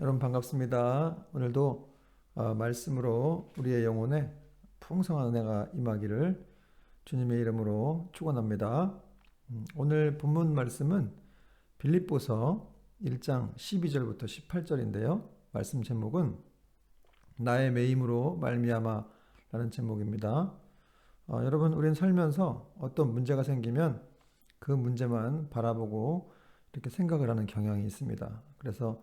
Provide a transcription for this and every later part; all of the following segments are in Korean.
여러분 반갑습니다. 오늘도 말씀으로 우리의 영혼에 풍성한 은혜가 임하기를 주님의 이름으로 축원합니다. 오늘 본문 말씀은 빌립보서 1장 12절부터 18절인데요. 말씀 제목은 나의 매임으로 말미암아라는 제목입니다. 여러분 우리는 살면서 어떤 문제가 생기면 그 문제만 바라보고 이렇게 생각을 하는 경향이 있습니다. 그래서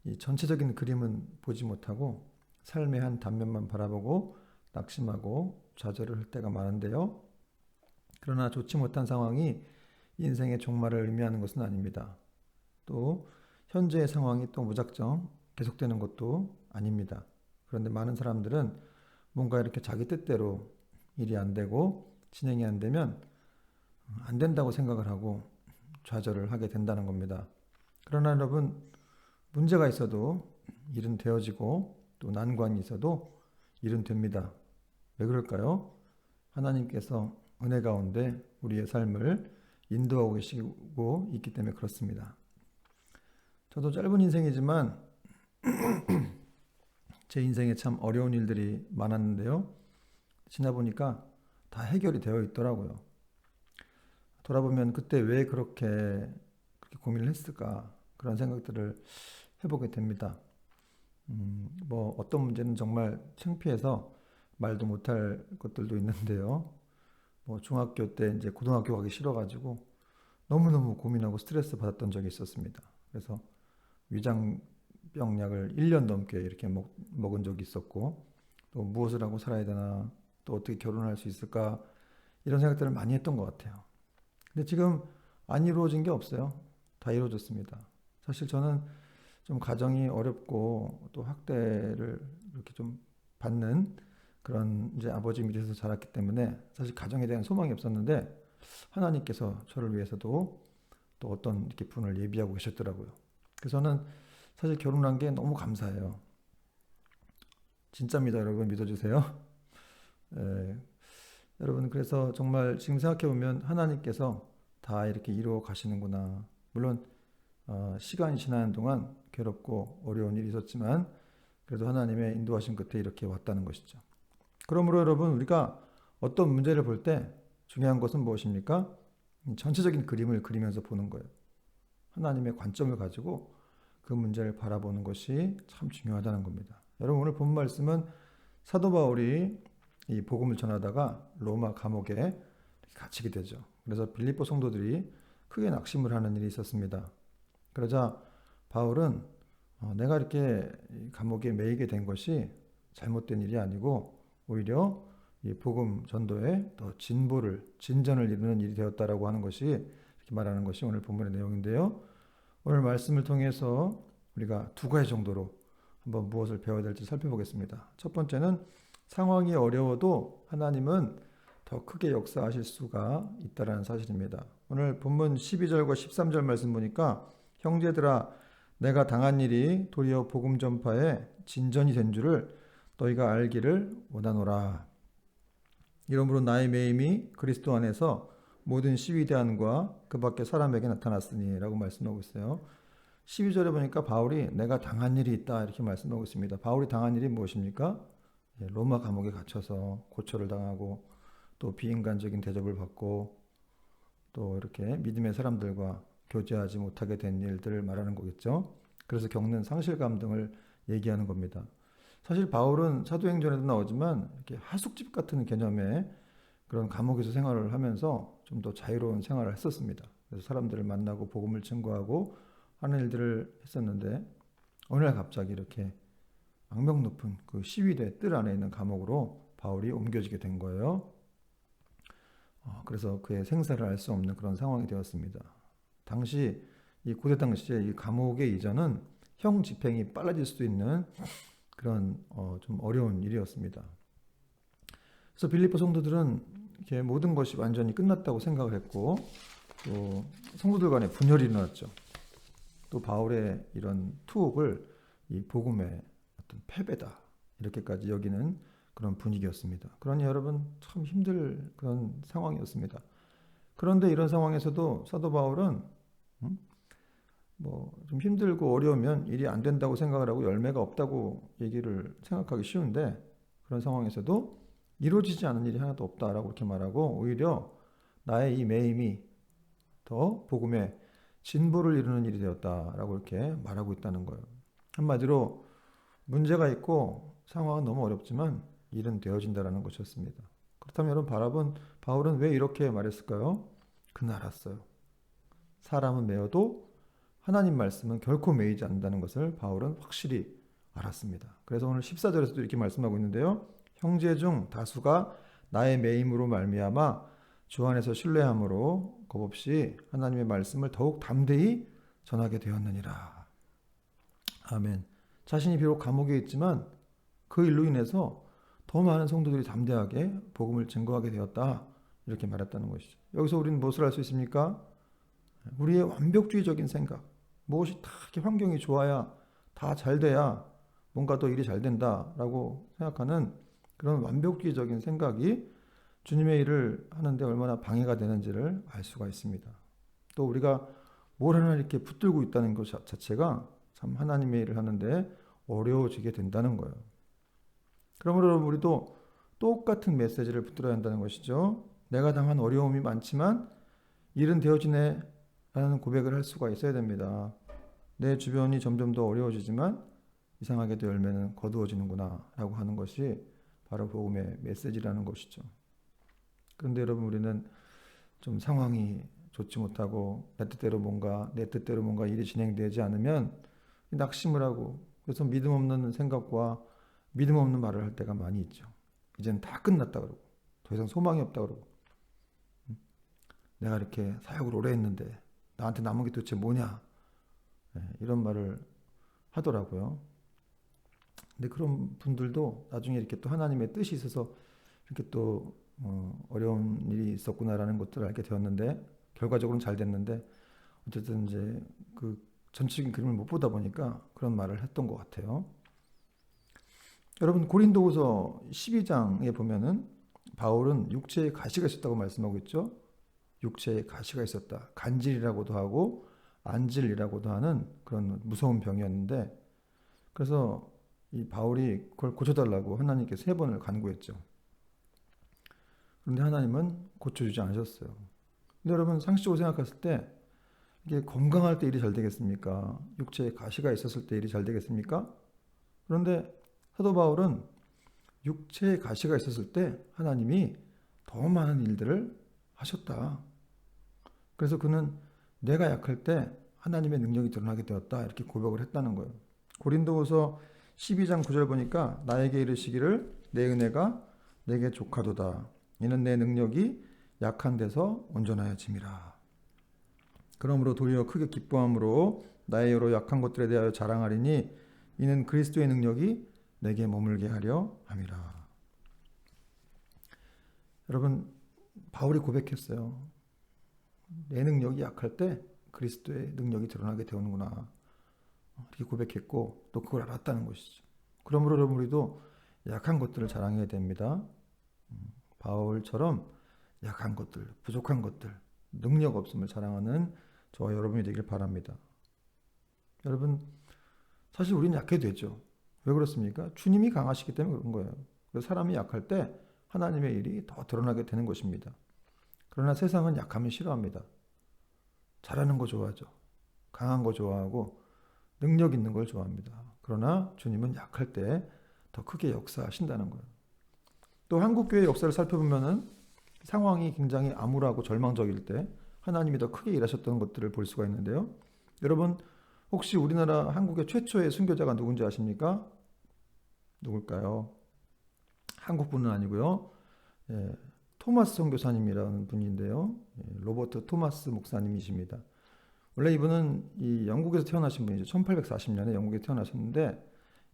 이 전체적인 그림은 보지 못하고 삶의 한 단면만 바라보고 낙심하고 좌절을 할 때가 많은데요. 그러나 좋지 못한 상황이 인생의 종말을 의미하는 것은 아닙니다. 또 현재의 상황이 또 무작정 계속되는 것도 아닙니다. 그런데 많은 사람들은 뭔가 이렇게 자기 뜻대로 일이 안 되고 진행이 안 되면 안 된다고 생각을 하고 좌절을 하게 된다는 겁니다. 그러나 여러분, 문제가 있어도 일은 되어지고 또 난관이 있어도 일은 됩니다. 왜 그럴까요? 하나님께서 은혜 가운데 우리의 삶을 인도하고 계시고 있기 때문에 그렇습니다. 저도 짧은 인생이지만 제 인생에 참 어려운 일들이 많았는데요. 지나보니까 다 해결이 되어 있더라고요. 돌아보면 그때 왜 그렇게 고민을 했을까 그런 생각들을 해보게 됩니다. 뭐 어떤 문제는 정말 창피해서 말도 못할 것들도 있는데요. 뭐 중학교 때 이제 고등학교 가기 싫어가지고 너무너무 고민하고 스트레스 받았던 적이 있었습니다. 그래서 위장병약을 1년 넘게 이렇게 먹은 적이 있었고 또 무엇을 하고 살아야 되나 또 어떻게 결혼할 수 있을까 이런 생각들을 많이 했던 것 같아요. 근데 지금 안 이루어진 게 없어요. 다 이루어졌습니다. 사실 저는 좀 가정이 어렵고 또 학대를 이렇게 좀 받는 그런 이제 아버지 밑에서 자랐기 때문에 사실 가정에 대한 소망이 없었는데 하나님께서 저를 위해서도 또 어떤 이렇게 분을 예비하고 계셨더라고요. 그래서 저는 사실 결혼한 게 너무 감사해요. 진짜입니다, 여러분 믿어주세요. 에, 여러분 그래서 정말 지금 생각해 보면 하나님께서 다 이렇게 이루어 가시는구나. 물론 시간이 지나는 동안 괴롭고 어려운 일이 있었지만 그래도 하나님의 인도하신 끝에 이렇게 왔다는 것이죠. 그러므로 여러분 우리가 어떤 문제를 볼 때 중요한 것은 무엇입니까? 전체적인 그림을 그리면서 보는 거예요. 하나님의 관점을 가지고 그 문제를 바라보는 것이 참 중요하다는 겁니다. 여러분 오늘 본 말씀은 사도 바울이 이 복음을 전하다가 로마 감옥에 갇히게 되죠. 그래서 빌립보 성도들이 크게 낙심을 하는 일이 있었습니다. 그러자 바울은 내가 이렇게 감옥에 매이게 된 것이 잘못된 일이 아니고 오히려 이 복음 전도에 더 진전을 이루는 일이 되었다라고 하는 것이 이렇게 말하는 것이 오늘 본문의 내용인데요. 오늘 말씀을 통해서 우리가 두 가지 정도로 한번 무엇을 배워야 될지 살펴보겠습니다. 첫 번째는 상황이 어려워도 하나님은 더 크게 역사하실 수가 있다는 사실입니다. 오늘 본문 12절과 13절 말씀 보니까 형제들아 내가 당한 일이 도리어 복음 전파에 진전이 된 줄을 너희가 알기를 원하노라. 이러므로 나의 매임이 그리스도 안에서 모든 시위대안과 그 밖에 사람에게 나타났으니 라고 말씀하고 있어요. 12절에 보니까 바울이 내가 당한 일이 있다 이렇게 말씀하고 있습니다. 바울이 당한 일이 무엇입니까? 로마 감옥에 갇혀서 고초를 당하고 또 비인간적인 대접을 받고 또 이렇게 믿음의 사람들과 교제하지 못하게 된 일들을 말하는 거겠죠. 그래서 겪는 상실감 등을 얘기하는 겁니다. 사실 바울은 사도행전에도 나오지만 이렇게 하숙집 같은 개념의 그런 감옥에서 생활을 하면서 좀 더 자유로운 생활을 했었습니다. 그래서 사람들을 만나고 복음을 증거하고 하는 일들을 했었는데 어느 날 갑자기 이렇게 악명 높은 그 시위대 뜰 안에 있는 감옥으로 바울이 옮겨지게 된 거예요. 그래서 그의 생사를 알 수 없는 그런 상황이 되었습니다. 당시 이 고대 당시에 이 감옥의 이전은 형 집행이 빨라질 수도 있는 그런 좀 어려운 일이었습니다. 그래서 빌립보 성도들은 이렇게 모든 것이 완전히 끝났다고 생각을 했고 또 성도들 간에 분열이 일어났죠. 또 바울의 이런 투옥을 이 복음의 어떤 패배다 이렇게까지 여기는 그런 분위기였습니다. 그러니 여러분 참 힘들 그런 상황이었습니다. 그런데 이런 상황에서도 사도 바울은 뭐 좀 힘들고 어려우면 일이 안 된다고 생각을 하고 열매가 없다고 얘기를 생각하기 쉬운데, 그런 상황에서도 이루어지지 않은 일이 하나도 없다라고 이렇게 말하고, 오히려 나의 이 매임이 더 복음의 진보를 이루는 일이 되었다라고 이렇게 말하고 있다는 거예요. 한마디로 문제가 있고 상황은 너무 어렵지만 일은 되어진다라는 것이었습니다. 그렇다면 여러분, 바울은 왜 이렇게 말했을까요? 그는 알았어요. 사람은 매어도 하나님 말씀은 결코 매이지 않는다는 것을 바울은 확실히 알았습니다. 그래서 오늘 14절에서도 이렇게 말씀하고 있는데요. 형제 중 다수가 나의 매임으로 말미암아 주 안에서 신뢰함으로 겁없이 하나님의 말씀을 더욱 담대히 전하게 되었느니라. 아멘. 자신이 비록 감옥에 있지만 그 일로 인해서 더 많은 성도들이 담대하게 복음을 증거하게 되었다, 이렇게 말했다는 것이죠. 여기서 우리는 무엇을 할 수 있습니까? 우리의 완벽주의적인 생각, 무엇이 다 이렇게 환경이 좋아야, 다 잘 돼야 뭔가 더 일이 잘 된다라고 생각하는 그런 완벽주의적인 생각이 주님의 일을 하는데 얼마나 방해가 되는지를 알 수가 있습니다. 또 우리가 뭘 하나 이렇게 붙들고 있다는 것 자체가 참 하나님의 일을 하는데 어려워지게 된다는 거예요. 그러므로 우리도 똑같은 메시지를 붙들어야 한다는 것이죠. 내가 당한 어려움이 많지만 일은 되어지네 라는 고백을 할 수가 있어야 됩니다. 내 주변이 점점 더 어려워지지만 이상하게도 열매는 거두어지는구나 라고 하는 것이 바로 복음의 메시지라는 것이죠. 그런데 여러분, 우리는 좀 상황이 좋지 못하고 내 뜻대로 뭔가 일이 진행되지 않으면 낙심을 하고, 그래서 믿음 없는 생각과 믿음 없는 말을 할 때가 많이 있죠. 이제는 다 끝났다 그러고, 더 이상 소망이 없다 그러고, 내가 이렇게 사역을 오래 했는데 나한테 남은 게 도대체 뭐냐, 이런 말을 하더라고요. 근데 그런 분들도 나중에 이렇게 또 하나님의 뜻이 있어서 이렇게 또 어려운 일이 있었구나라는 것들을 알게 되었는데, 결과적으로는 잘 됐는데, 어쨌든 이제 그 전체적인 그림을 못 보다 보니까 그런 말을 했던 것 같아요. 여러분, 고린도후서 12장에 보면은 바울은 육체에 가시가 있었다고 말씀하고 있죠. 육체에 가시가 있었다. 간질이라고도 하고 안질이라고도 하는 그런 무서운 병이었는데, 그래서 이 바울이 그걸 고쳐달라고 하나님께 3번을 간구했죠. 그런데 하나님은 고쳐주지 않으셨어요. 근데 여러분, 상식적으로 생각했을 때 이게 건강할 때 일이 잘 되겠습니까? 육체에 가시가 있었을 때 일이 잘 되겠습니까? 그런데 사도 바울은 육체에 가시가 있었을 때 하나님이 더 많은 일들을 하셨다. 그래서 그는 내가 약할 때 하나님의 능력이 드러나게 되었다, 이렇게 고백을 했다는 거예요. 고린도후서 12장 9절 보니까 나에게 이르시기를 내 은혜가 내게 족하도다. 이는 내 능력이 약한 데서 온전하여짐이라. 그러므로 도리어 크게 기뻐함으로 나의 여러 약한 것들에 대하여 자랑하리니 이는 그리스도의 능력이 내게 머물게 하려 함이라. 여러분, 바울이 고백했어요. 내 능력이 약할 때 그리스도의 능력이 드러나게 되는구나, 이렇게 고백했고 또 그걸 알았다는 것이죠. 그러므로 여러분, 우리도 약한 것들을 자랑해야 됩니다. 바울처럼 약한 것들, 부족한 것들, 능력 없음을 자랑하는 저와 여러분이 되길 바랍니다. 여러분, 사실 우리는 약해도 되죠. 왜 그렇습니까? 주님이 강하시기 때문에 그런 거예요. 그래서 사람이 약할 때 하나님의 일이 더 드러나게 되는 것입니다. 그러나 세상은 약함을 싫어합니다. 잘하는 거 좋아하죠. 강한 거 좋아하고 능력 있는 걸 좋아합니다. 그러나 주님은 약할 때 더 크게 역사하신다는 거예요. 또 한국교회 역사를 살펴보면은 상황이 굉장히 암울하고 절망적일 때 하나님이 더 크게 일하셨던 것들을 볼 수가 있는데요. 여러분, 혹시 우리나라 한국의 최초의 순교자가 누군지 아십니까? 누굴까요? 한국분은 아니고요. 토마스 선교사님이라는 분인데요. 로버트 토마스 목사님이십니다. 원래 이분은 이 영국에서 태어나신 분이죠. 1840년에 영국에 태어나셨는데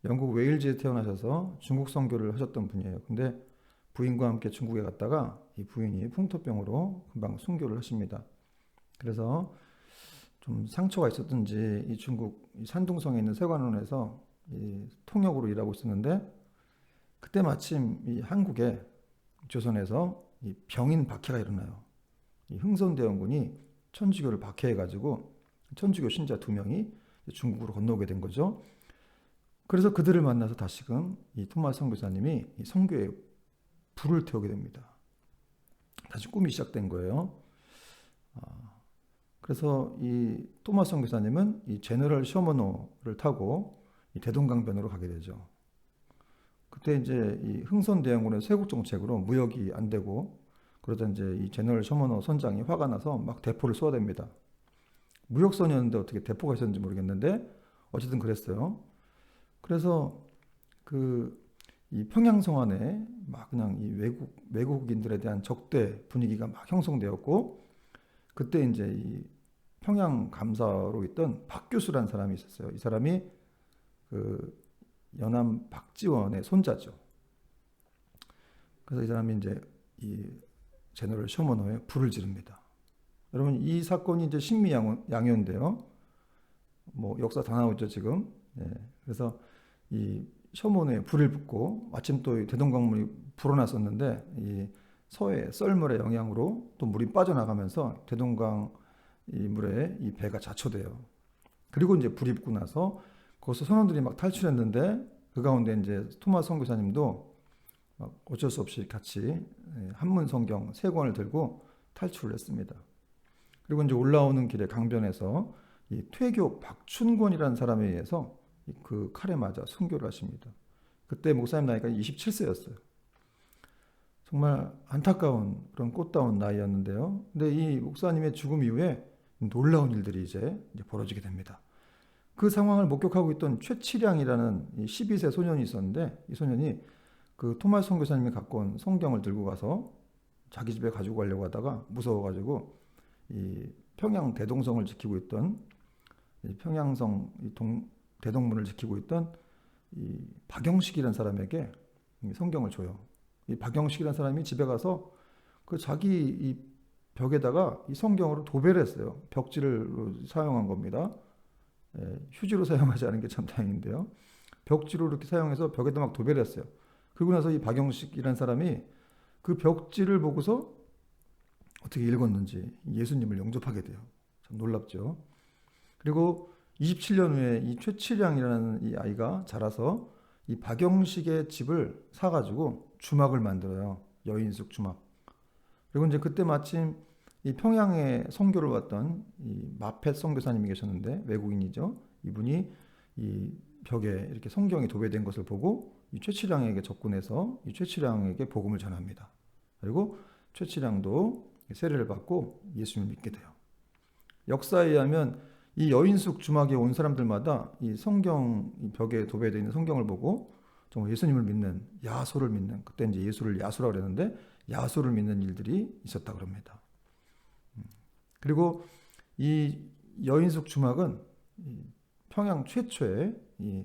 영국 웨일즈에 태어나셔서 중국 선교를 하셨던 분이에요. 근데 부인과 함께 중국에 갔다가 이 부인이 풍토병으로 금방 순교를 하십니다. 그래서 좀 상처가 있었던지 이 중국 산둥성에 있는 세관원에서 이 통역으로 일하고 있었는데, 그때 마침 이 한국에 조선에서 이 병인 박해가 일어나요. 이 흥선대원군이 천주교를 박해해가지고 천주교 신자 2명이 중국으로 건너오게 된 거죠. 그래서 그들을 만나서 다시금 이 토마스 선교사님이 이 선교에 불을 태우게 됩니다. 다시 꿈이 시작된 거예요. 그래서 이 토마스 선교사님은 이 제너럴 셔머노를 타고 이 대동강변으로 가게 되죠. 그때 이제 이 흥선대원군의 쇄국 정책으로 무역이 안 되고 그러다 이제 이 제너럴 셔머노 선장이 화가 나서 막 대포를 쏘아댑니다. 무역선이었는데 어떻게 대포가 있었는지 모르겠는데 어쨌든 그랬어요. 그래서 이 평양성 안에 막 그냥 이 외국인들에 대한 적대 분위기가 막 형성되었고 그때 이제 이 평양 감사로 있던 박교수라는 사람이 있었어요. 이 사람이 연암 박지원의 손자죠. 그래서 이 사람이 이제 이 제너럴 셔머노에 불을 지릅니다. 여러분 이 사건이 이제 신미양요인데요. 뭐 역사 다 나오죠 지금. 예. 그래서 이 셔머노에 불을 붙고 마침 또 대동강물이 불어났었는데 이 서해 썰물의 영향으로 또 물이 빠져나가면서 대동강 이 물에 이 배가 자초돼요. 그리고 이제 불이 붙고 나서 거기서 선원들이 막 탈출했는데 그 가운데 이제 토마스 선교사님도 막 어쩔 수 없이 같이 한문 성경 3권을 들고 탈출을 했습니다. 그리고 이제 올라오는 길에 강변에서 이 퇴교 박춘권이라는 사람에 의해서 그 칼에 맞아 순교를 하십니다. 그때 목사님 나이가 27세였어요. 정말 안타까운 그런 꽃다운 나이였는데요. 근데 이 목사님의 죽음 이후에 놀라운 일들이 이제 벌어지게 됩니다. 그 상황을 목격하고 있던 최치량이라는 12세 소년이 있었는데 이 소년이 그 토마스 선교사님이 갖고 온 성경을 들고 가서 자기 집에 가지고 가려고 하다가 무서워가지고 이 평양 대동성을 지키고 있던 이 평양성 대동문을 지키고 있던 이 박영식이라는 사람에게 성경을 줘요. 이 박영식이라는 사람이 집에 가서 그 자기 이 벽에다가 이 성경으로 도배를 했어요. 벽지를 사용한 겁니다. 휴지로 사용하지 않은 게 참 다행인데요. 벽지로 이렇게 사용해서 벽에다 막 도배를 했어요. 그리고 나서 이 박영식이라는 사람이 그 벽지를 보고서 어떻게 읽었는지 예수님을 영접하게 돼요. 참 놀랍죠. 그리고 27년 후에 이 최치량이라는 이 아이가 자라서 이 박영식의 집을 사가지고 주막을 만들어요. 여인숙 주막. 그리고 이제 그때 마침 이 평양에 선교를 왔던 이 마펫 선교사님이 계셨는데 외국인이죠. 이분이 이 벽에 이렇게 성경이 도배된 것을 보고 이 최치량에게 접근해서 이 최치량에게 복음을 전합니다. 그리고 최치량도 세례를 받고 예수님을 믿게 돼요. 역사에 의하면 이 여인숙 주막에 온 사람들마다 이 성경 이 벽에 도배되어 있는 성경을 보고 정말 예수님을 믿는 야소를 믿는 그때 이제 예수를 야수라고 그랬는데 야소를 믿는 일들이 있었다 그럽니다. 그리고 이 여인숙 주막은 평양 최초의 이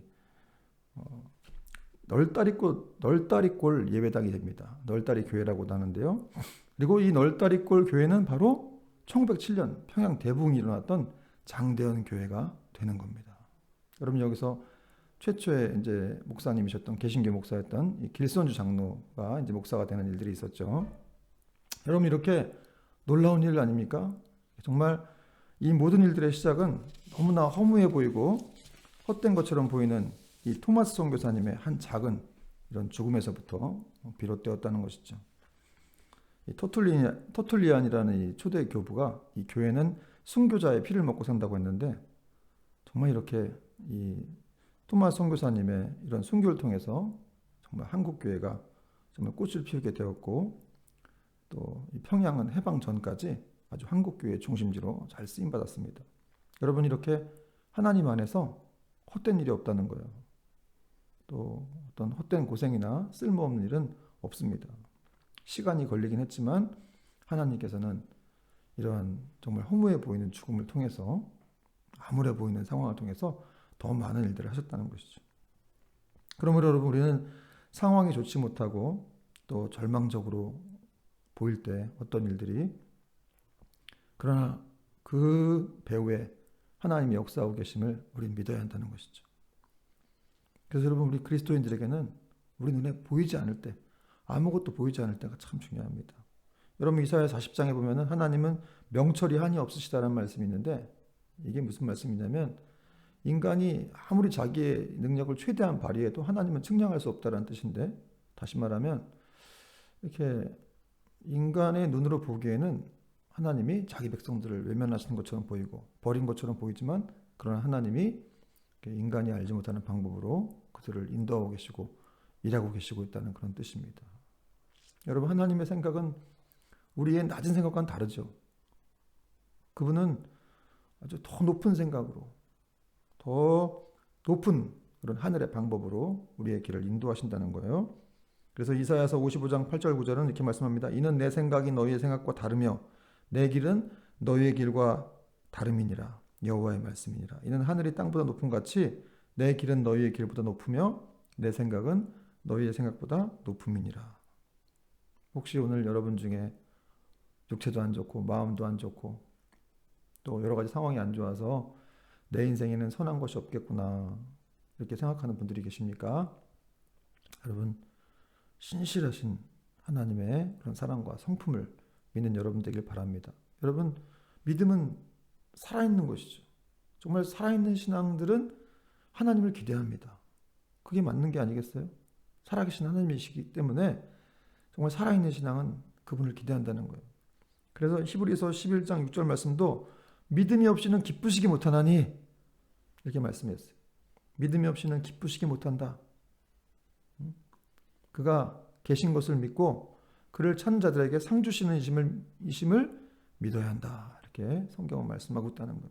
널다리골 예배당이 됩니다. 널다리 교회라고도 하는데요. 그리고 이 널다리골 교회는 바로 1907년 평양 대붕이 일어났던 장대현 교회가 되는 겁니다. 여러분 여기서 최초의 이제 목사님이셨던 개신교 목사였던 이 길선주 장로가 이제 목사가 되는 일들이 있었죠. 여러분 이렇게 놀라운 일 아닙니까? 정말 이 모든 일들의 시작은 너무나 허무해 보이고 헛된 것처럼 보이는 이 토마스 선교사님의 한 작은 이런 죽음에서부터 비롯되었다는 것이죠. 이 터툴리안이라는 이 초대 교부가 이 교회는 순교자의 피를 먹고 산다고 했는데 정말 이렇게 이 토마스 선교사님의 이런 순교를 통해서 정말 한국 교회가 정말 꽃을 피우게 되었고 또 이 평양은 해방 전까지 아주 한국 교회의 중심지로 잘 쓰임 받았습니다. 여러분 이렇게 하나님 안에서 헛된 일이 없다는 거예요. 또 어떤 헛된 고생이나 쓸모없는 일은 없습니다. 시간이 걸리긴 했지만 하나님께서는 이러한 정말 허무해 보이는 죽음을 통해서 암울해 보이는 상황을 통해서 더 많은 일들을 하셨다는 것이죠. 그러므로 여러분 우리는 상황이 좋지 못하고 또 절망적으로 보일 때 어떤 일들이 그러나 그 배후에 하나님이 역사하고 계심을 우리는 믿어야 한다는 것이죠. 그래서 여러분 우리 그리스도인들에게는 우리 눈에 보이지 않을 때 아무것도 보이지 않을 때가 참 중요합니다. 여러분 이사야 40장에 보면은 하나님은 명철이 한이 없으시다는 말씀이 있는데 이게 무슨 말씀이냐면 인간이 아무리 자기의 능력을 최대한 발휘해도 하나님은 측량할 수 없다는 뜻인데, 다시 말하면 이렇게 인간의 눈으로 보기에는 하나님이 자기 백성들을 외면하시는 것처럼 보이고 버린 것처럼 보이지만, 그러나 하나님이 인간이 알지 못하는 방법으로 그들을 인도하고 계시고 일하고 계시고 있다는 그런 뜻입니다. 여러분, 하나님의 생각은 우리의 낮은 생각과는 다르죠. 그분은 아주 더 높은 생각으로, 더 높은 그런 하늘의 방법으로 우리의 길을 인도하신다는 거예요. 그래서 이사야서 55장 8절 9절은 이렇게 말씀합니다. 이는 내 생각이 너희의 생각과 다르며 내 길은 너희의 길과 다름이니라. 여호와의 말씀이니라. 이는 하늘이 땅보다 높음 같이 내 길은 너희의 길보다 높으며 내 생각은 너희의 생각보다 높음이니라. 혹시 오늘 여러분 중에 육체도 안 좋고 마음도 안 좋고 또 여러 가지 상황이 안 좋아서 내 인생에는 선한 것이 없겠구나 이렇게 생각하는 분들이 계십니까? 여러분, 신실하신 하나님의 그런 사랑과 성품을 믿는 여러분 되길 바랍니다. 여러분, 믿음은 살아있는 것이죠. 정말 살아있는 신앙들은 하나님을 기대합니다. 그게 맞는 게 아니겠어요? 살아계신 하나님이시기 때문에 정말 살아있는 신앙은 그분을 기대한다는 거예요. 그래서 히브리서 11장 6절 말씀도 믿음이 없이는 기쁘시기 못하나니 이렇게 말씀했어요. 믿음이 없이는 기쁘시기 못한다. 그가 계신 것을 믿고 그를 찾는 자들에게 상 주시는 이심을 믿어야 한다. 이렇게 성경은 말씀하고 있다는 거예요.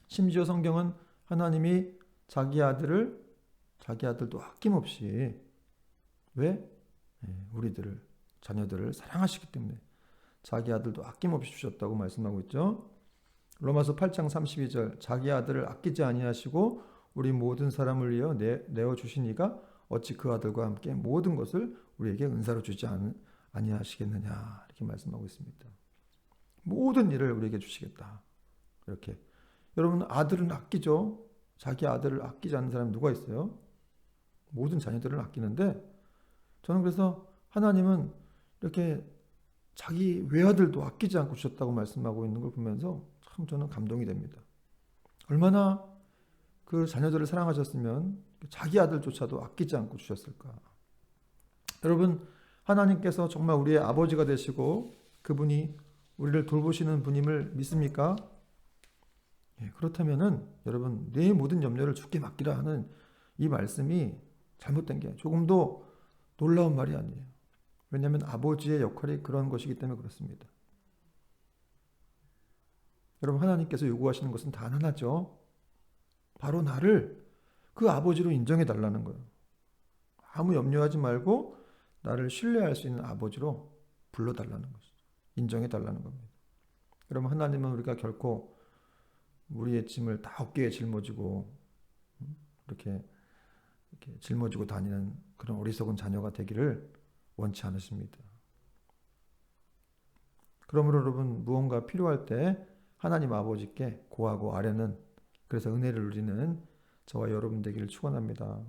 심지어 성경은 하나님이 자기 아들도 아낌없이 왜? 우리들을, 자녀들을 사랑하시기 때문에 자기 아들도 아낌없이 주셨다고 말씀하고 있죠. 로마서 8장 32절 자기 아들을 아끼지 아니하시고 우리 모든 사람을 위하여 내어 주시니가 어찌 그 아들과 함께 모든 것을 우리에게 은사로 주지 아니하시겠느냐 이렇게 말씀하고 있습니다. 모든 일을 우리에게 주시겠다. 이렇게. 여러분, 아들은 아끼죠. 자기 아들을 아끼지 않는 사람이 누가 있어요? 모든 자녀들을 아끼는데, 저는 그래서 하나님은 이렇게 자기 외아들도 아끼지 않고 주셨다고 말씀하고 있는 걸 보면서 참 저는 감동이 됩니다. 얼마나 그 자녀들을 사랑하셨으면 자기 아들조차도 아끼지 않고 주셨을까. 여러분, 하나님께서 정말 우리의 아버지가 되시고 그분이 우리를 돌보시는 분임을 믿습니까? 그렇다면은 여러분, 내 모든 염려를 주께 맡기라 하는 이 말씀이 잘못된 게 조금도 놀라운 말이 아니에요. 왜냐하면 아버지의 역할이 그런 것이기 때문에 그렇습니다. 여러분, 하나님께서 요구하시는 것은 단 하나죠. 바로 나를 그 아버지로 인정해 달라는 거예요. 아무 염려하지 말고 나를 신뢰할 수 있는 아버지로 불러달라는 것이죠. 인정해 달라는 겁니다. 여러분, 하나님은 우리가 결코 우리의 짐을 다 어깨에 짊어지고 이렇게 짊어지고 다니는 그런 어리석은 자녀가 되기를 원치 않으십니다. 그러므로 여러분, 무언가 필요할 때 하나님 아버지께 고하고 아뢰는, 그래서 은혜를 누리는 저와 여러분 되기를 축원합니다.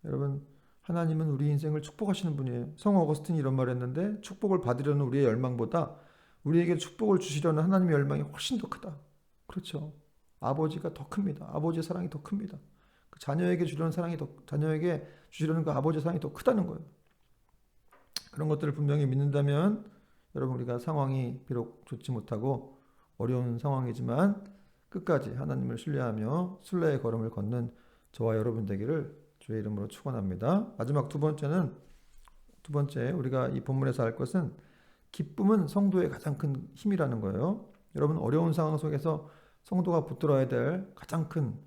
여러분, 하나님은 우리 인생을 축복하시는 분이에요. 성 어거스틴이 이런 말을 했는데, 축복을 받으려는 우리의 열망보다 우리에게 축복을 주시려는 하나님의 열망이 훨씬 더 크다. 그렇죠. 아버지가 더 큽니다. 아버지의 사랑이 더 큽니다. 그 자녀에게 주시려는 그 아버지의 사랑이 더 크다는 거예요. 그런 것들을 분명히 믿는다면 여러분, 우리가 상황이 비록 좋지 못하고 어려운 상황이지만 끝까지 하나님을 신뢰하며 순례의 걸음을 걷는 저와 여러분 되기를 주의 이름으로 축원합니다. 마지막 두 번째 우리가 이 본문에서 알 것은 기쁨은 성도의 가장 큰 힘이라는 거예요. 여러분, 어려운 상황 속에서 성도가 붙들어야 될 가장 큰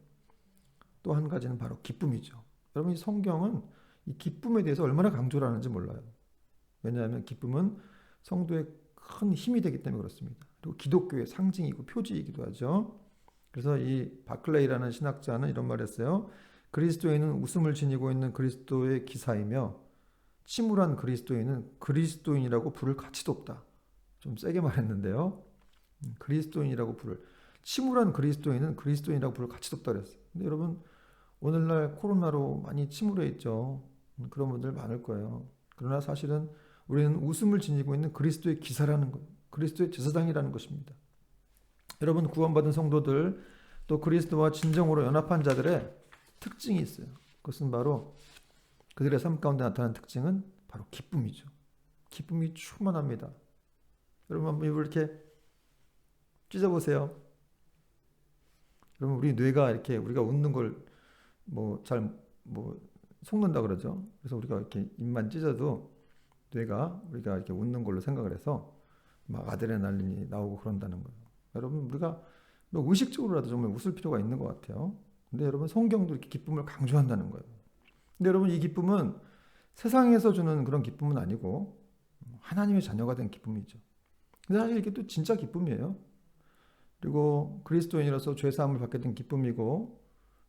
또 한 가지는 바로 기쁨이죠. 여러분, 이 성경은 이 기쁨에 대해서 얼마나 강조를 하는지 몰라요. 왜냐하면 기쁨은 성도의 큰 힘이 되기 때문에 그렇습니다. 그리고 기독교의 상징이고 표지이기도 하죠. 그래서 이 바클레이라는 신학자는 이런 말을 했어요. 그리스도인은 웃음을 지니고 있는 그리스도의 기사이며 침울한 그리스도인은 그리스도인이라고 부를 가치도 없다. 좀 세게 말했는데요. 그리스도인이라고 침울한 그리스도인은 그리스도인이라고 부를 가치도 없다 그랬어요. 근데 여러분, 오늘날 코로나로 많이 침울해 있죠. 그런 분들 많을 거예요. 그러나 사실은 우리는 웃음을 지니고 있는 그리스도의 기사라는 거예요. 그리스도의 제사장이라는 것입니다. 여러분, 구원받은 성도들 또 그리스도와 진정으로 연합한 자들의 특징이 있어요. 그것은 바로 그들의 삶 가운데 나타나는 특징은 바로 기쁨이죠. 기쁨이 충만합니다. 여러분 한번 입을 이렇게 찢어보세요. 여러분, 우리 뇌가 이렇게 우리가 웃는 걸 잘 속는다 그러죠. 그래서 우리가 이렇게 입만 찢어도 뇌가 우리가 이렇게 웃는 걸로 생각을 해서 막 아드레날린이 나오고 그런다는 거예요. 여러분, 우리가 의식적으로라도 정말 웃을 필요가 있는 것 같아요. 근데 여러분, 성경도 이렇게 기쁨을 강조한다는 거예요. 근데 여러분, 이 기쁨은 세상에서 주는 그런 기쁨은 아니고 하나님의 자녀가 된 기쁨이죠. 근데 사실 이게 또 진짜 기쁨이에요. 그리고 그리스도인으로서 죄 사함을 받게 된 기쁨이고,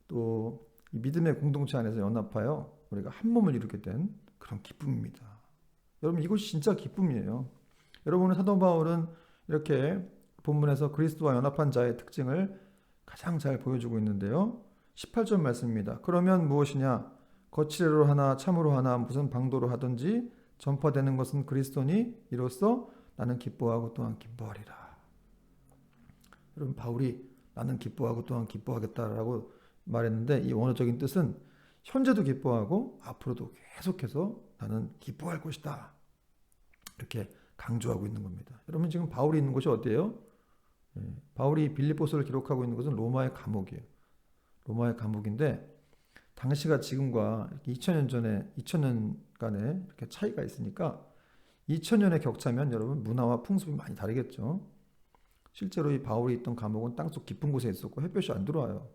또 이 믿음의 공동체 안에서 연합하여 우리가 한 몸을 이루게 된 그런 기쁨입니다. 여러분, 이것이 진짜 기쁨이에요. 여러분은 사도 바울은 이렇게 본문에서 그리스도와 연합한 자의 특징을 가장 잘 보여주고 있는데요. 18절 말씀입니다. 그러면 무엇이냐? 거칠애로 하나 참으로 하나 무슨 방도로 하든지 전파되는 것은 그리스도니 이로써 나는 기뻐하고 또한 기뻐하리라. 여러분, 바울이 나는 기뻐하고 또한 기뻐하겠다라고 말했는데, 이 원어적인 뜻은 현재도 기뻐하고 앞으로도 계속해서 나는 기뻐할 것이다, 이렇게 강조하고 있는 겁니다. 여러분, 지금 바울이 있는 곳이 어디예요? 바울이 빌립보서를 기록하고 있는 곳은 로마의 감옥이에요. 로마의 감옥인데, 당시가 지금과 2000년 전에 2000년간의 이렇게 차이가 있으니까 2000년의 격차면 여러분, 문화와 풍습이 많이 다르겠죠. 실제로 이 바울이 있던 감옥은 땅속 깊은 곳에 있었고 햇볕이 안 들어와요.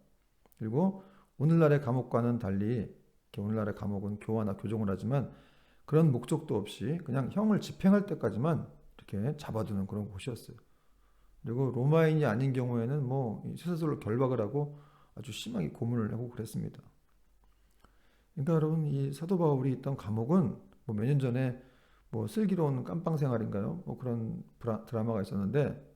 그리고 오늘날의 감옥과는 달리, 오늘날의 감옥은 교화나 교정을 하지만 그런 목적도 없이 그냥 형을 집행할 때까지만 이렇게 잡아두는 그런 곳이었어요. 그리고 로마인이 아닌 경우에는 쇠사슬로 결박을 하고 아주 심하게 고문을 하고 그랬습니다. 그러니까 여러분, 이 사도 바울이 있던 감옥은 몇 년 전에 슬기로운 깜빵 생활인가요? 그런 드라마가 있었는데,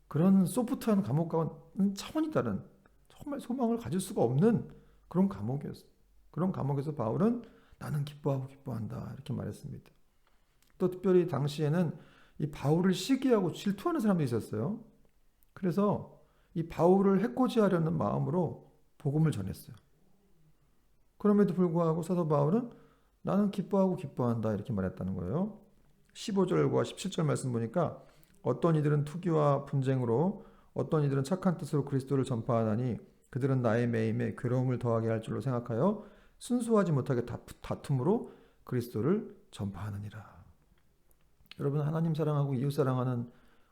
그런 소프트한 감옥과는 차원이 다른, 정말 소망을 가질 수가 없는 그런 감옥이었어요. 그런 감옥에서 바울은 나는 기뻐하고 기뻐한다, 이렇게 말했습니다. 또 특별히 당시에는 이 바울을 시기하고 질투하는 사람들이 있었어요. 그래서 이 바울을 해코지하려는 마음으로 복음을 전했어요. 그럼에도 불구하고 사도 바울은 나는 기뻐하고 기뻐한다, 이렇게 말했다는 거예요. 15절과 17절 말씀 보니까 어떤 이들은 투기와 분쟁으로, 어떤 이들은 착한 뜻으로 그리스도를 전파하나니 그들은 나의 매임에 괴로움을 더하게 할 줄로 생각하여 순수하지 못하게 다툼으로 그리스도를 전파하느니라. 여러분, 하나님 사랑하고 이웃 사랑하는,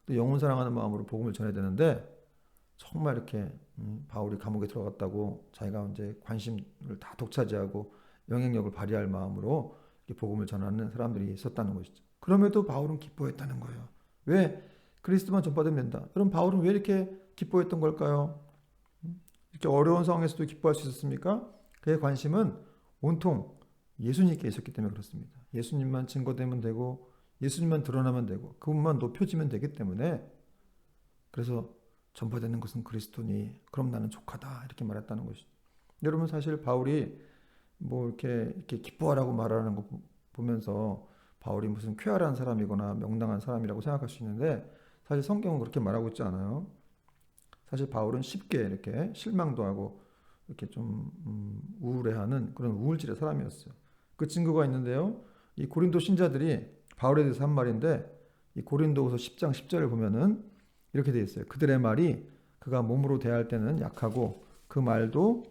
또 영혼 사랑하는 마음으로 복음을 전해야 되는데, 정말 이렇게 바울이 감옥에 들어갔다고 자기가 이제 관심을 다 독차지하고 영향력을 발휘할 마음으로 이렇게 복음을 전하는 사람들이 있었다는 것이죠. 그럼에도 바울은 기뻐했다는 거예요. 왜? 그리스도만 전파되면 된다. 그럼 바울은 왜 이렇게 기뻐했던 걸까요? 이렇게 어려운 상황에서도 기뻐할 수 있었습니까? 그의 관심은 온통 예수님께 있었기 때문에 그렇습니다. 예수님만 증거되면 되고, 예수님만 드러나면 되고, 그분만 높여지면 되기 때문에, 그래서 전파되는 것은 그리스도니 그럼 나는 족하다, 이렇게 말했다는 것이죠. 여러분, 사실 바울이 이렇게 기뻐하라고 말하는 거 보면서 바울이 무슨 쾌활한 사람이거나 명랑한 사람이라고 생각할 수 있는데, 사실 성경은 그렇게 말하고 있지 않아요. 사실 바울은 쉽게 이렇게 실망도 하고 이렇게 좀 우울해하는 그런 우울질의 사람이었어요. 그 증거가 있는데요. 이 고린도 신자들이 바울에 대해서 한 말인데, 이 고린도후서 10장 10절을 보면은 이렇게 되어 있어요. 그들의 말이 그가 몸으로 대할 때는 약하고 그 말도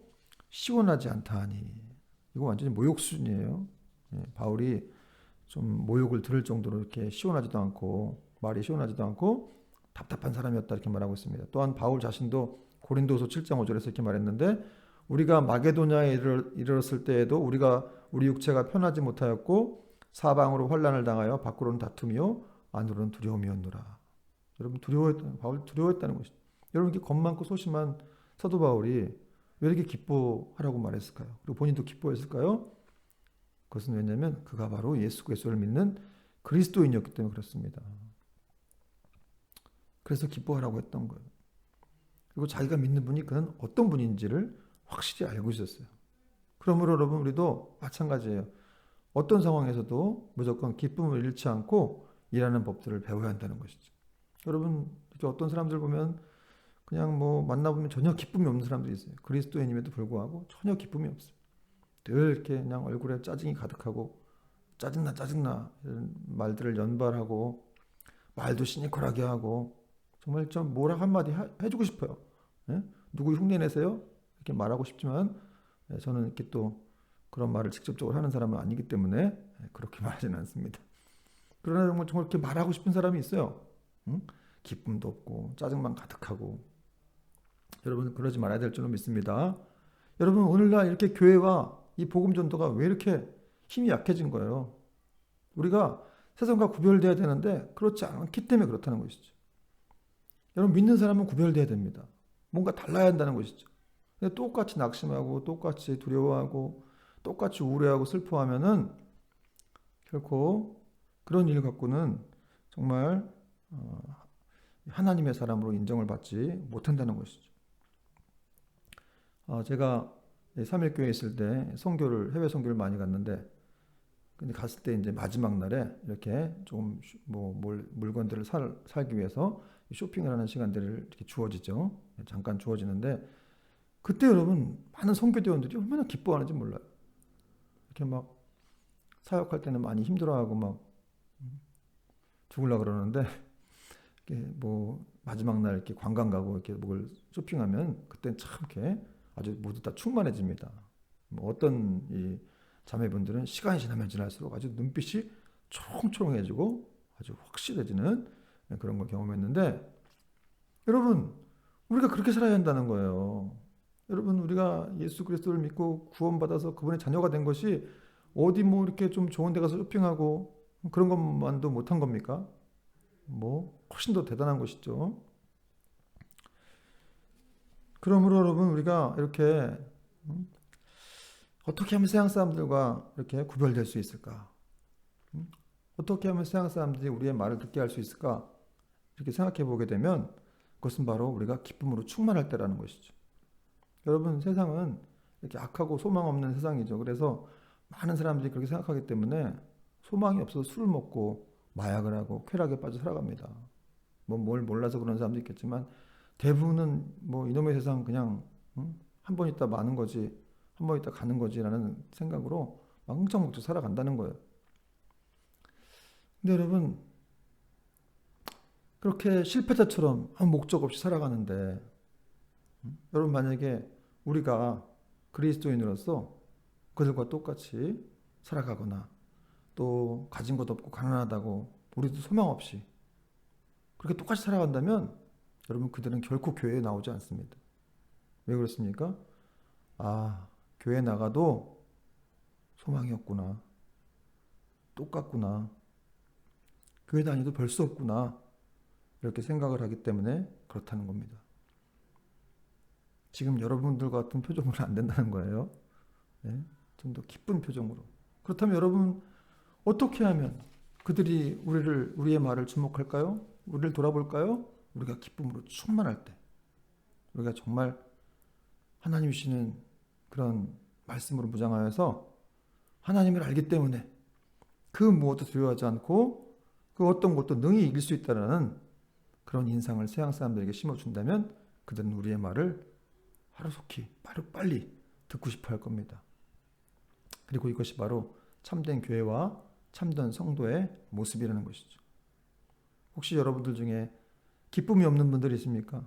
시원하지 않다 하니. 이거 완전히 모욕 수준이에요. 바울이 좀 모욕을 들을 정도로 이렇게 시원하지도 않고, 말이 시원하지도 않고 답답한 사람이었다, 이렇게 말하고 있습니다. 또한 바울 자신도 고린도서 7장 5절에서 이렇게 말했는데, 우리가 마게도냐에 이르렀을 때에도 우리 육체가 편하지 못하였고 사방으로 환난을 당하여 밖으로는 다툼이요 안으로는 두려움이었노라. 여러분, 바울 두려워했다는 것이죠. 여러분, 이렇게 겁 많고 소심한 사도 바울이 왜 이렇게 기뻐하라고 말했을까요? 그리고 본인도 기뻐했을까요? 그것은 왜냐하면 그가 바로 예수 그리스도를 믿는 그리스도인이었기 때문에 그렇습니다. 그래서 기뻐하라고 했던 거예요. 그리고 자기가 믿는 분이 그는 어떤 분인지를 확실히 알고 있었어요. 그러므로 여러분, 우리도 마찬가지예요. 어떤 상황에서도 무조건 기쁨을 잃지 않고 일하는 법들을 배워야 한다는 것이죠. 여러분, 어떤 사람들 보면 그냥 뭐 만나보면 전혀 기쁨이 없는 사람들이 있어요. 그리스도인임에도 불구하고 전혀 기쁨이 없어요. 늘 이렇게 그냥 얼굴에 짜증이 가득하고 짜증나 짜증나 이런 말들을 연발하고 말도 시니컬하게 하고 정말 좀 뭐라 한마디 해주고 싶어요. 예? 누구 흉내내세요? 이렇게 말하고 싶지만 저는 이렇게 또 그런 말을 직접적으로 하는 사람은 아니기 때문에 그렇게 말하지는 않습니다. 그러나 정말 그렇게 말하고 싶은 사람이 있어요. 응? 기쁨도 없고 짜증만 가득하고. 여러분 그러지 말아야 될 줄로 믿습니다. 여러분 오늘날 이렇게 교회와 이 복음 전도가 왜 이렇게 힘이 약해진 거예요? 우리가 세상과 구별돼야 되는데 그렇지 않기 때문에 그렇다는 것이죠. 여러분 믿는 사람은 구별돼야 됩니다. 뭔가 달라야 한다는 것이죠. 근데 똑같이 낙심하고 똑같이 두려워하고 똑같이 우울해하고 슬퍼하면은 결코 그런 일 갖고는 정말 하나님의 사람으로 인정을 받지 못한다는 것이죠. 제가 3일교회에 있을 때 해외 선교를 많이 갔는데 근데 갔을 때 이제 마지막 날에 이렇게 좀 물건들을 살기 위해서 쇼핑을 하는 시간들을 이렇게 주어지죠. 잠깐 주어지는데 그때 여러분 많은 선교대원들이 얼마나 기뻐하는지 몰라요. 이렇게 막 사역할 때는 많이 힘들어하고 막 죽으려 그러는데 이렇게 뭐 마지막 날 이렇게 관광 가고 이렇게 뭘 쇼핑하면 그때 참 이렇게 아주 모두 다 충만해집니다. 뭐 어떤 이 자매분들은 시간이 지나면 지날수록 아주 눈빛이 초롱초롱해지고 아주 확실해지는 그런 걸 경험했는데 여러분 우리가 그렇게 살아야 한다는 거예요. 여러분 우리가 예수 그리스도를 믿고 구원받아서 그분의 자녀가 된 것이 어디 뭐 이렇게 좀 좋은 데 가서 쇼핑하고 그런 것만도 못한 겁니까? 뭐 훨씬 더 대단한 것이죠. 그러므로 여러분 우리가 이렇게 어떻게 하면 세상 사람들과 이렇게 구별될 수 있을까? 어떻게 하면 세상 사람들이 우리의 말을 듣게 할 수 있을까? 이렇게 생각해 보게 되면 그것은 바로 우리가 기쁨으로 충만할 때라는 것이죠. 여러분 세상은 이렇게 악하고 소망 없는 세상이죠. 그래서 많은 사람들이 그렇게 생각하기 때문에 소망이 없어서 술을 먹고 마약을 하고 쾌락에 빠져 살아갑니다. 뭐 뭘 몰라서 그런 사람도 있겠지만 대부분은 뭐 이놈의 세상 그냥 한 번 있다 마는 거지 한 번 있다 가는 거지라는 생각으로 막 흥청망청 살아간다는 거예요. 근데 여러분 그렇게 실패자처럼 아무 목적 없이 살아가는데 여러분 만약에 우리가 그리스도인으로서 그들과 똑같이 살아가거나 또 가진 것 없고 가난하다고 우리도 소망 없이 그렇게 똑같이 살아간다면 여러분 그들은 결코 교회에 나오지 않습니다. 왜 그렇습니까? 교회 나가도 소망이 없구나. 똑같구나. 교회 다니도 별 수 없구나. 이렇게 생각을 하기 때문에 그렇다는 겁니다. 지금 여러분들 같은 표정으로 안 된다는 거예요. 네? 좀 더 기쁜 표정으로. 그렇다면 여러분 어떻게 하면 그들이 우리의 말을 주목할까요? 우리를 돌아볼까요? 우리가 기쁨으로 충만할 때, 우리가 정말 하나님 주시는 그런 말씀으로 무장하여서 하나님을 알기 때문에 그 무엇도 두려워하지 않고 그 어떤 것도 능히 이길 수 있다는 그런 인상을 세상 사람들에게 심어준다면 그들은 우리의 말을 하루속히 빨리 듣고 싶어 할 겁니다. 그리고 이것이 바로 참된 교회와 참된 성도의 모습이라는 것이죠. 혹시 여러분들 중에 기쁨이 없는 분들이 있습니까?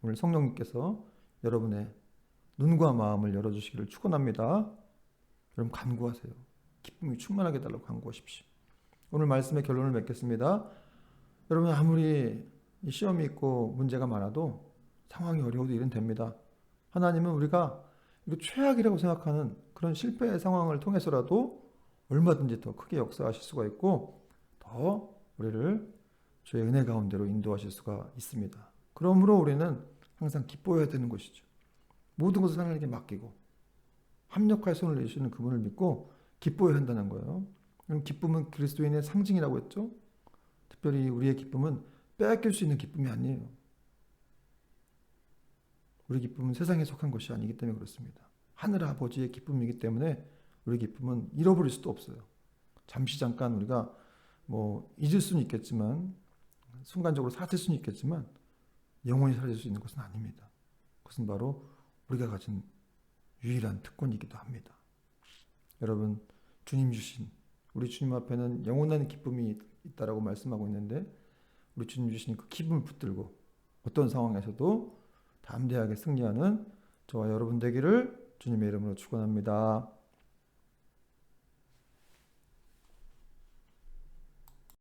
오늘 성령님께서 여러분의 눈과 마음을 열어주시기를 축원합니다. 여러분 간구하세요. 기쁨이 충만하게 해달라고 간구하십시오. 오늘 말씀의 결론을 맺겠습니다. 여러분 아무리 시험이 있고 문제가 많아도 상황이 어려워도 일은 됩니다. 하나님은 우리가 이거 최악이라고 생각하는 그런 실패의 상황을 통해서라도 얼마든지 더 크게 역사하실 수가 있고 더 우리를 주의 은혜 가운데로 인도하실 수가 있습니다. 그러므로 우리는 항상 기뻐해야 되는 것이죠. 모든 것을 하나님께 맡기고 합력할 손을 내주시는 그분을 믿고 기뻐해야 한다는 거예요. 기쁨은 그리스도인의 상징이라고 했죠. 특별히 우리의 기쁨은 빼앗길 수 있는 기쁨이 아니에요. 우리 기쁨은 세상에 속한 것이 아니기 때문에 그렇습니다. 하늘 아버지의 기쁨이기 때문에 우리 기쁨은 잃어버릴 수도 없어요. 잠시 잠깐 우리가 뭐 잊을 수는 있겠지만 순간적으로 사라질 수는 있겠지만 영원히 사라질 수 있는 것은 아닙니다. 그것은 바로 우리가 가진 유일한 특권이기도 합니다. 여러분, 주님 주신 우리 주님 앞에는 영원한 기쁨이 있다라고 말씀하고 있는데, 우리 주님 주신 그 기쁨을 붙들고 어떤 상황에서도 담대하게 승리하는 저와 여러분 되기를 주님의 이름으로 축원합니다.